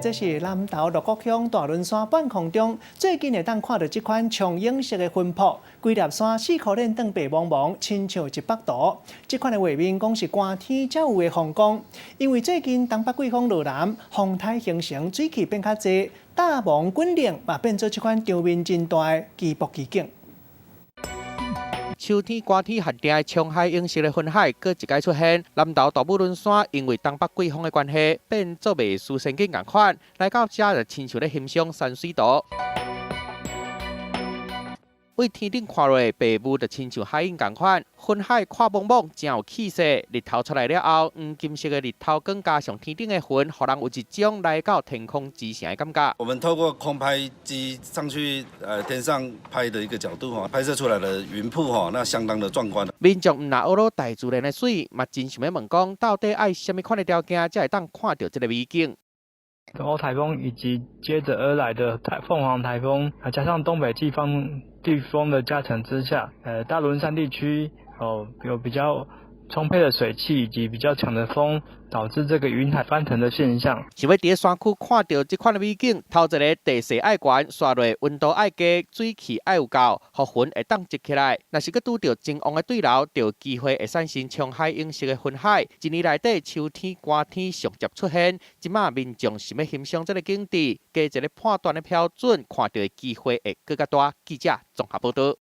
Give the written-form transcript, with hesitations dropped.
这是南投鹿谷乡大轮山半空中，最近会当看到这款长影式的云瀑，规粒山四颗链长白茫茫，亲像100度。这款的画面讲是寒天才有的风光，因为最近东北季风落南，风台形成，水汽变较济，大芒滚冷，嘛变做这款场面真大的奇瀑奇景。 秋天、寒天限定的冲海影式的云海，搁一届出现。南投大武仑山因为东北季风的关系，变做袂输仙境同款，来到这就亲像咧欣赏山水图。为天顶看落的白雾，就亲像海影同款，云海看茫茫，真有气势。日头出来了后，黄金色的日头更加上天顶的云，让人有一种来到天空之城的感觉。我们透过空拍机上去天上拍的一个角度拍摄出来的云瀑那相当的壮观。民众唔拿学到大自然的水，嘛真想要问讲，到底爱什么款的条件，才会当看到这个美景？ 东欧台风以及接着而来的凤凰台风，加上东北季风的加成之下，大轮山地区有比较充沛的水汽以及比较强的风，导致这个云海翻腾的现象。想要伫山区看到这款的美景，头一个地势爱悬，刷落温度爱低，水汽爱有够，互云会当积起来。若是佮拄到真旺的对流，就有机会会产生冲海影式的云海。一年内底秋天、寒天上接出现，即马民众想要欣赏这个景致，加一个判断的标准，看到的机会会更加大。记者综合报道。